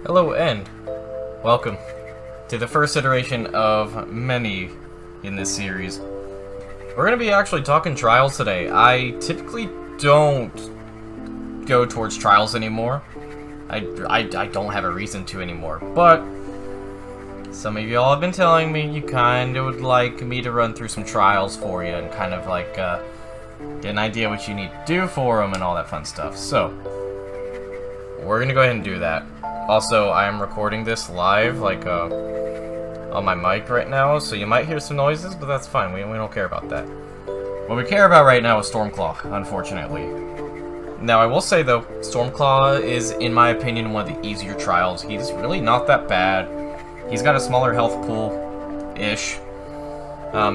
Hello and welcome to the first iteration of many in this series. We're going to be actually talking trials today. I typically don't go towards trials anymore. I don't have a reason to anymore, but some of y'all have been telling me you kind of would like me to run through some trials for you and kind of like get an idea what you need to do for them and all that fun stuff. So we're going to go ahead and do that. Also, I am recording this live, like, on my mic right now, so you might hear some noises, but that's fine. We don't care about that. What we care about right now is Stormclaw, unfortunately. Now, I will say, though, Stormclaw is, in my opinion, one of the easier trials. He's really not that bad. He's got a smaller health pool-ish.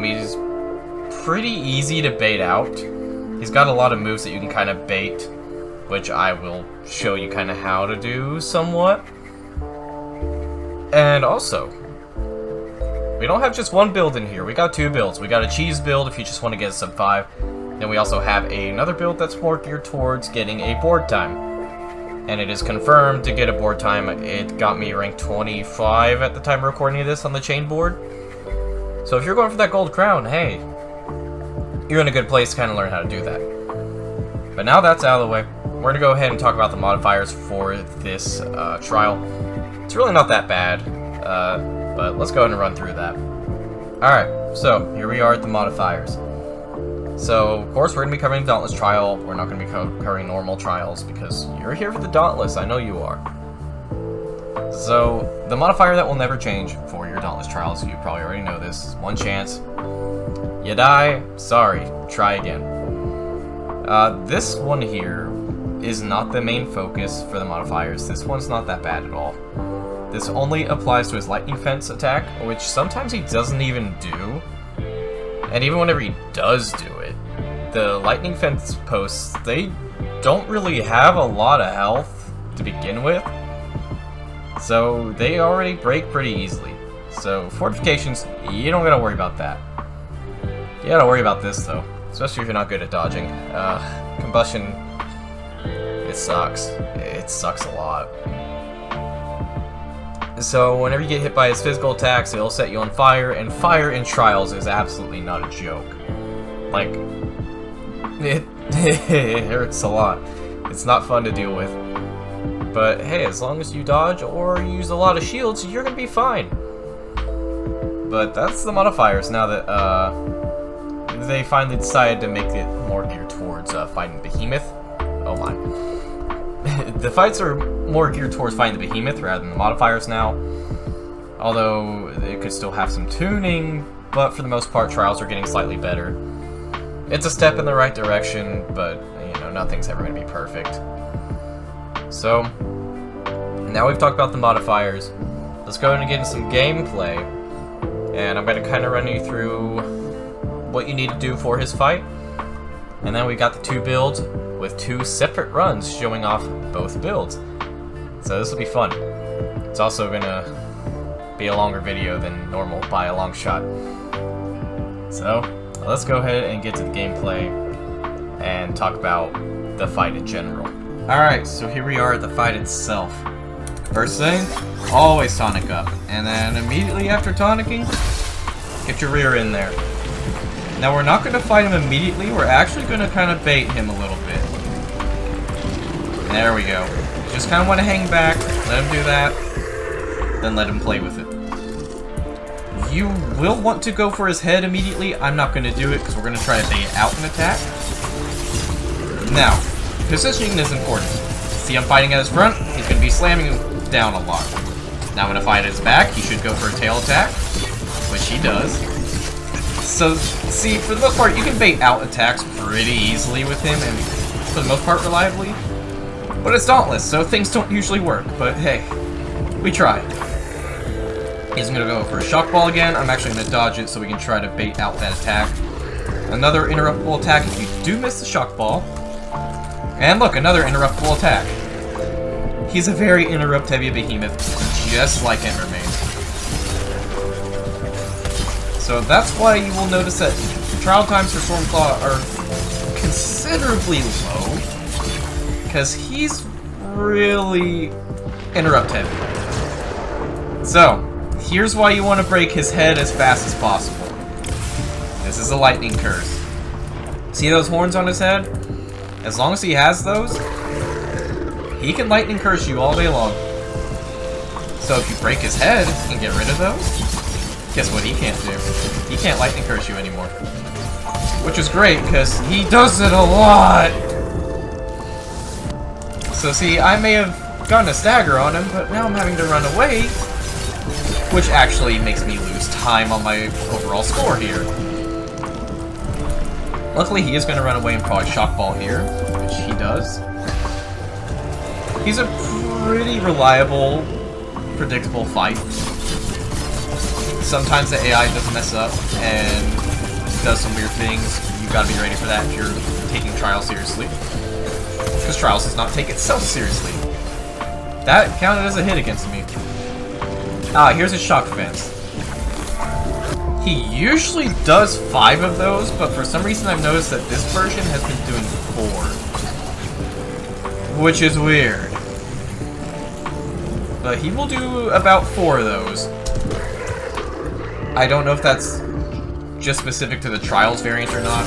He's pretty easy to bait out. He's got a lot of moves that you can kind of bait, which I will show you kind of how to do somewhat. And also, we don't have just one build in here, we got two builds. We got a cheese build if you just want to get a sub 5. Then we also have another build that's more geared towards getting a board time. And it is confirmed to get a board time. It got me ranked 25 at the time of recording of this on the chain board. So if you're going for that gold crown, hey, you're in a good place to kind of learn how to do that. But now that's out of the way, we're going to go ahead and talk about the modifiers for this trial. It's really not that bad, but let's go ahead and run through that. Alright, so here we are at the modifiers. So, of course, we're going to be covering the Dauntless trial. We're not going to be covering normal trials because you're here for the Dauntless. I know you are. So, the modifier that will never change for your Dauntless trials, you probably already know this, one chance. You die, sorry, try again. This one here is not the main focus for the modifiers. This one's not that bad at all. This only applies to his lightning fence attack, which sometimes he doesn't even do. And even whenever he does do it, the lightning fence posts, they don't really have a lot of health to begin with. So they already break pretty easily. So fortifications, you don't gotta worry about that. You gotta worry about this though, especially if you're not good at dodging. Combustion, it sucks. It sucks a lot. So whenever you get hit by his physical attacks, it'll set you on fire, and fire in trials is absolutely not a joke. Like, it hurts a lot. It's not fun to deal with. But hey, as long as you dodge or use a lot of shields, you're gonna be fine. But that's the modifiers now that they finally decided to make it more geared towards fighting Behemoth. Oh my. The fights are more geared towards fighting the Behemoth rather than the modifiers now. Although it could still have some tuning, but for the most part, trials are getting slightly better. It's a step in the right direction, but you know, nothing's ever going to be perfect. So, now we've talked about the modifiers. Let's go ahead and get into some gameplay. And I'm going to kind of run you through what you need to do for his fight. And then we got the two builds with two separate runs showing off both builds. So this will be fun. It's also going to be a longer video than normal by a long shot. So let's go ahead and get to the gameplay and talk about the fight in general. Alright, so here we are at the fight itself. First thing, always tonic up. And then immediately after tonicking, get your rear in there. Now we're not going to fight him immediately, we're actually going to kind of bait him a little bit. There we go. Just kind of want to hang back, let him do that, then let him play with it. You will want to go for his head immediately. I'm not going to do it because we're going to try to bait out an attack. Now, positioning is important. See, I'm fighting at his front, he's going to be slamming him down a lot. Now I'm going to fight at his back, he should go for a tail attack, which he does. So, see, for the most part, you can bait out attacks pretty easily with him, and for the most part, reliably. But it's Dauntless, so things don't usually work, but hey, we try. He's gonna go for a shock ball again. I'm actually gonna dodge it so we can try to bait out that attack. Another interruptible attack if you do miss the shock ball. And look, another interruptible attack. He's a very interrupt-heavy behemoth, just like Enderman. So that's why you will notice that trial times for Stormclaw are considerably low, because he's really interrupt heavy. So, here's why you want to break his head as fast as possible. This is a lightning curse. See those horns on his head? As long as he has those, he can lightning curse you all day long. So if you break his head and get rid of those, guess what he can't do? He can't lightning curse you anymore. Which is great, because he does it a lot! So see, I may have gotten a stagger on him, but now I'm having to run away, which actually makes me lose time on my overall score here. Luckily, he is going to run away and probably shock ball here, which he does. He's a pretty reliable, predictable fight. Sometimes the AI does mess up and does some weird things. You gotta be ready for that if you're taking Trials seriously. Because Trials does not take itself seriously. That counted as a hit against me. Ah, here's his shock defense. He usually does 5 of those, but for some reason I've noticed that this version has been doing 4. Which is weird. But he will do about 4 of those. I don't know if that's just specific to the Trials variant or not.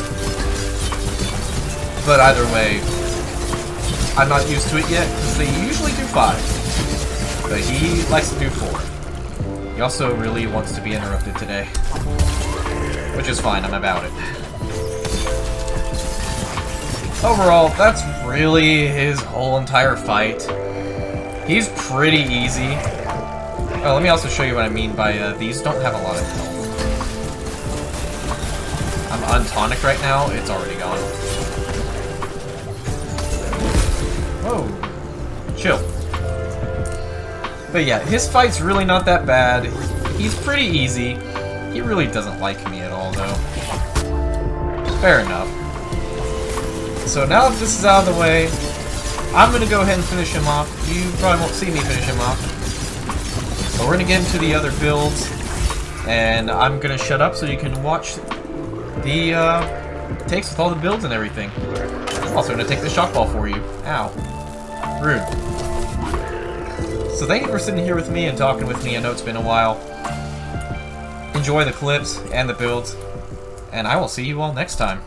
But either way, I'm not used to it yet, because they usually do 5. But he likes to do 4. He also really wants to be interrupted today. Which is fine, I'm about it. Overall, that's really his whole entire fight. He's pretty easy. Oh, let me also show you what I mean by these don't have a lot of health. I'm on tonic right now, it's already gone. Whoa. Chill. But yeah, his fight's really not that bad. He's pretty easy. He really doesn't like me at all, though. Fair enough. So now that this is out of the way, I'm gonna go ahead and finish him off. You probably won't see me finish him off. But we're gonna get into the other builds, and I'm gonna shut up so you can watch the takes with all the builds and everything. I'm also gonna take the shock ball for you. Ow. Rude. So thank you for sitting here with me and talking with me. I know it's been a while. Enjoy the clips and the builds, and I will see you all next time.